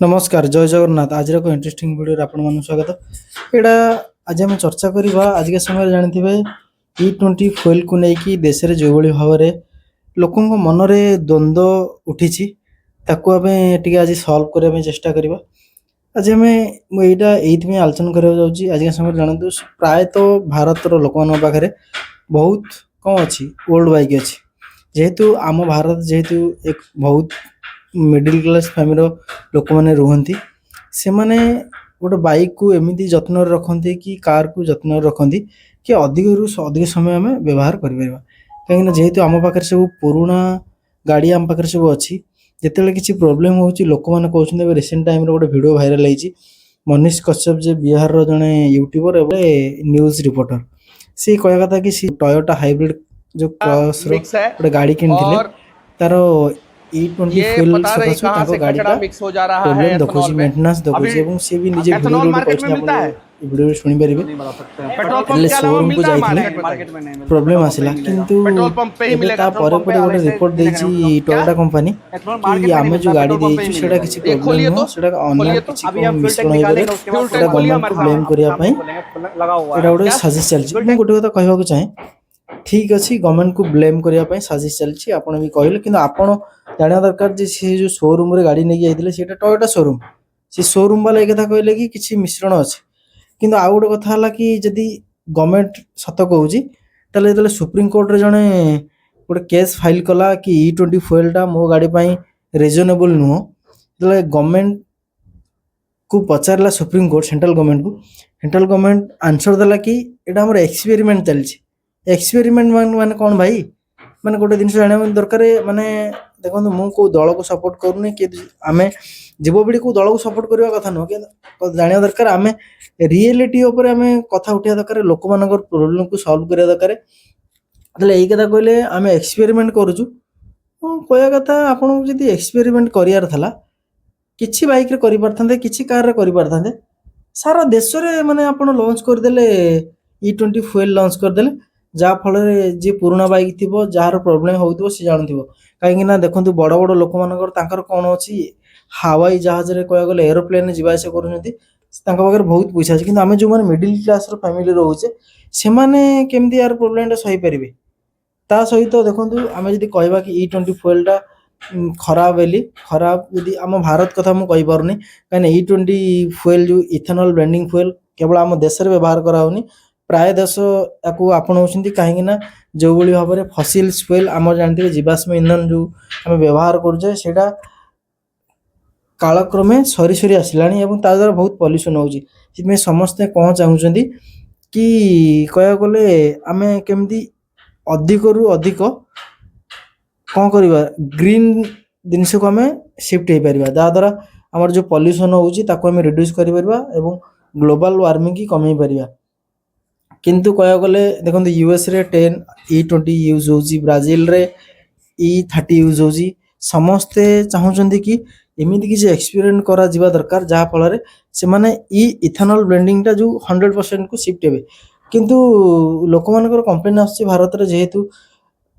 नमस्कार जय जगन्नाथ आज एक इंटरेस्टिंग वीडियो आपन स्वागत। एटा आज आम चर्चा करवा आज के समय जानते E20 फुएल को लेकिन देश में जो भाव में लोक मन में द्वंद्व उठी आज सल्व करने चेष्टा करवा। आज आम यहाँ ये आलोचना करने जाऊँगी आज के समय जानतु प्रायतः भारत लोक मान पाखे बहुत कम अच्छी ओल्ड बाइक अच्छी जेहेतु आम भारत जेहेतु एक बहुत मिडिल क्लास फैमिली लोक मैंने रुहति से माने गोटे बाइक को एमती जत्न रखते कि कार को जत्न रखती कि अधिक रु अधिक समय आम व्यवहार करें कहीं जेहेतु आम पाखे सब पुराणा गाड़ी आम पाखे सब अच्छी जिते किसी प्रोब्लेम हो लोक मैंने कहते रिसेंट टाइम गोटे वीडियो भाइराल होती मनीष कश्यप जे बिहार जड़े यूट्यूबर एवं न्यूज रिपोर्टर सी कह कथा कि टयोटा हाइब्रिड जो क्रॉस मिक्स है गोटे गाड़ी किनी और तार E20 ये फुएल पता नहीं सकाशु कहाँ से गाड़ी कचरा का मिक्स हो जा रहा है प्रॉब्लम देखो एथनॉल में। मेंटेनेंस देखो अभी एवं से भी निजे वीडियो एथनॉल रे मार्केट में कहछि मिलता है, वीडियो सुनि परिबे पेट्रोल पंप એટલે के अलावा शोरूम को मिलता है जाइथिले मार्केट में नहीं मिलता। प्रॉब्लम आसिला किंतु पेट्रोल पंप पे ही एबे मिलेगा, ता पेट्रोल परे पंप पे परे गोटे ऐसे रिपोर्ट मिलेगा देछि नहीं। क्या टोयोटा कंपनी एथनॉल कि मार्केट में नहीं आमे जो मिलता, गाड़ी पेट्रोल पंप पे ही देइछु सेटा मिलेगा। किछि ये प्रॉब्लम खोलिए नो तो सेटा अन्य खोलिए तो किछि अभी हम फ्यूल मिश्रण टैंक होइबे निकालेंगे उसके बाद सेटा खोलिए गवर्नमेंट को हमारे ब्लेम करिया सामने पई लगा हुआ एटा है गोटे क्या साजिश चलछि फ्यूल मु टैंक गोटे कथा कहबा को चाहे ठीक अच्छी गवर्नमेंट को ब्लेम करिया पई साजिश चलछि आपण भी कहले किंतु आपण जानिया दरकार जे से जो शोरूम रे गाड़ी नै जाइतिले सेटा टोयोटा शोरूम से शोरूम वाला ए कथा कहले कि किछि मिश्रण अछि किंतु आ गोटे कथा हला कि जदि गवर्नमेंट सत कहूची ताले जेतले सुप्रीम कोर्ट रे जणे गोटे केस फाइल कला कि E20 फुएल टा मो गाड़ी पई रिजनेबल नुहो जेतले गवर्नमेंट को पचारला supreme court central government answer देला कि एटा हमर एक्सपेरिमेंट चलछि एक्सपेरिमेंट माने कोन भाई माने गोटे दिन जाना दरकार माने देखो मु को दल को सपोर्ट करूनी कि आमे जीवपीढ़ी को दल को सपोर्ट करवा कथा नुह कि जानिया दरकार आमे रियलिटी ऊपर आमे कथा उठिया दरकार लोक मानकर प्रॉब्लम को सॉल्व करिया दरकार तले एई कथा कहले आमे एक्सपेरिमेंट करूछु कहया कथा आपन जदी एक्सपेरिमेंट करियार थला किछि बाइक रे करि परथांते किछि कार रे करि परथांते सारा देश रे माने आपन लॉन्च कर देले E20 फुएल लॉन्च कर देले जा फल जे पुराना बाइक थिबो जार प्रॉब्लम होउथबो से जानथिबो काहेकि ना देखंतु बड़ बड़ लोक मानकर तांकर कोन अछि हवाई जहाज रे कहया गेले एरोप्लेन जिबा से करूनथि तांका पाखर बहुत पैसा अछि किंतु आमे जो माने मिडिल क्लास रो फैमिली रहउचे से माने केमदी यार प्रॉब्लम टा सही परिबे ता सहित देखंतु आमे जदी कहबा कि E20 फुएल टा खराब बेली खराब यदि आम भारत कथा मु कहि पारुनी कहीं E20 फुएल जो इथेनॉल ब्लेंडिंग फुएल केवल आम देश में व्यवहार कराउनी प्राय देश याकू आपणाउछंती काहेकि ना जो भली भाबरे फसिल फुएल आम जानते जीवाश्म ईंधन जो आम व्यवहार करूचे सेटा कालक्रमे सरी सरी आसिलानी एवं ता द्वारा बहुत पॉल्यूशन होउची सिमे समस्ते कोन चाहुचंती कि कहया गले आमे केमदी अधिक रु अधिक कौन करवा ग्रीन जिनस को आम शिफ्ट हो पार जहाद्वारा आम जो पॉल्यूशन होउची ताको आम रिड्यूस कर ग्लोबल वार्मिंग की कमे पार किंतु कह गले देखो यूएस रे 10 E20 यूज होउची ब्राजील रे E30 यूज होउची समस्ते चाहूचंती कि एमिति किसी एक्सपेरिमेंट करा जिबा दरकार जहा फल से माने ई इथेनॉल ब्लेंडिंग टा जो 100% को शिफ्ट हेबे किंतु लोक मानकर कंप्लेन आछि भारत रे जेहेतु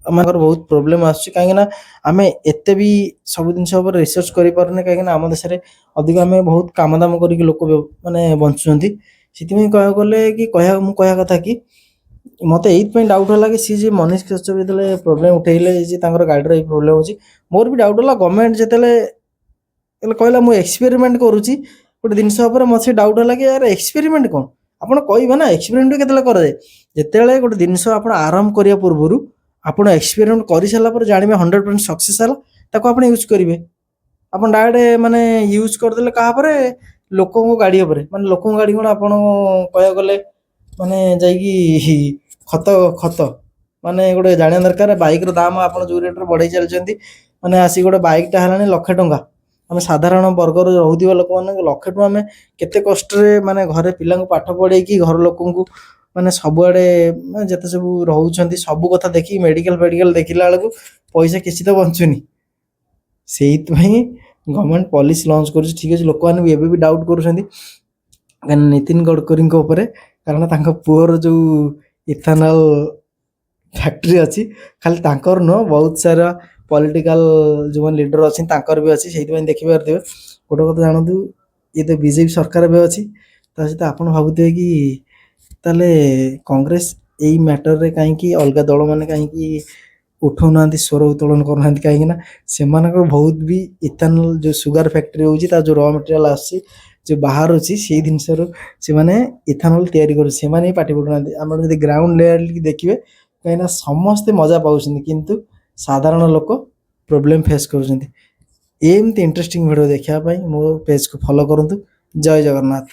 आमर बहुत प्रोब्लेम आछि काहे ना आमे एते भी सब दिन ऊपर रिसर्च करि परने काहे ना आम देश रे अधिक आमे बहुत काम दाम करी लोक माने बंचुचंती सिति में कह गले कि कह मु कह कथा कि मते एत पे डाउट होला कि सी जे मनीष कश्यप जेतले प्रॉब्लम उठेइले जे तांकर गाडी रे प्रॉब्लम होची मोर भी डाउट होला गवर्नमेंट जेतले कहला मु एक्सपेरिमेंट करूची गोटे जिनस ऊपर मते डाउट होला कि यार एक्सपेरिमेंट कोन आपण कहबे ना एक्सपेरिमेंट केतले करे जेतेले गोटे जिनस आपण आरंभ करिया पूर्वरु आपण एक्सपेरिमेंट कर सारा पर जानवे 100% सक्सेस है ताको आपण यूज करेंगे आपण डायरेक्ट माने यूज करदे क्या लोक गाड़ी माने लोक गाड़ी गुण आप कह गले माने जाइकी खत खत माने गोटे जाना दरकार बाइक रो दाम आप जो रेट बढ़ई चलती माने आसी गोटे बाइक टा है लक्षे टंका आम साधारण वर्ग रोवा लोक मैंने लक्षे टका आम केते कष्ट माने घरे पिला पाठ पढ़े घर लोक माने सबुआड़े जिते सब रोचे सब कथा देखी मेडिकल फेडिकल देखला बेलू पैसा किसी तो बंचुनी से गवर्नमेंट पॉलिसी लॉन्च कर ठीक अच्छे लोक मैंने भी भी डाउट कर नितिन गडकरी कारण तांका पुअर जो इथेनॉल फैक्ट्री अच्छी खाली तांकर नुह बहुत सारा पॉलिटिकल जो लीडर अच्छी भी अच्छी से देखी पारे ଗୋଟେ କଥା ଜାଣନ୍ତୁ, ଇଏ ତ ବିଜେପି ସରକାର ଏବେ ଅଛି, ତା ସହିତ ଆପଣ ଭାବୁଥିବେ କି ତାହେଲେ କଂଗ୍ରେସ ଏଇ ମ୍ୟାଟରରେ କାହିଁକି ଅଲଗା ଦଳମାନେ କାହିଁକି ଉଠଉନାହାନ୍ତି, ସ୍ୱର ଉତ୍ତୋଳନ କରୁନାହାନ୍ତି, କାହିଁକି ନା ସେମାନଙ୍କର ବହୁତ ବି ଇଥାନଲ ଯେଉଁ ସୁଗାର ଫ୍ୟାକ୍ଟ୍ରି ହେଉଛି, ତା ଯେଉଁ ର ମେଟେରିଆଲ ଆସୁଛି, ଯେଉଁ ବାହାରୁଛି, ସେଇ ଜିନିଷରୁ ସେମାନେ ଇଥାନଲ ତିଆରି କରୁଛନ୍ତି, ସେମାନେ ହିଁ ପାଟି ପଡୁନାହାନ୍ତି। ଆମର ଯଦି ଗ୍ରାଉଣ୍ଡ ଲେୟାର ଦେଖିବେ, କାହିଁକିନା ସମସ୍ତେ ମଜା ପାଉଛନ୍ତି କିନ୍ତୁ ସାଧାରଣ ଲୋକ ପ୍ରୋବ୍ଲେମ ଫେସ୍ କରୁଛନ୍ତି। ଏମିତି ଇଣ୍ଟରେଷ୍ଟିଂ ଭିଡ଼ିଓ ଦେଖିବା ପାଇଁ ମୋ ପେଜକୁ ଫଲୋ କରନ୍ତୁ। ଜୟ ଜଗନ୍ନାଥ।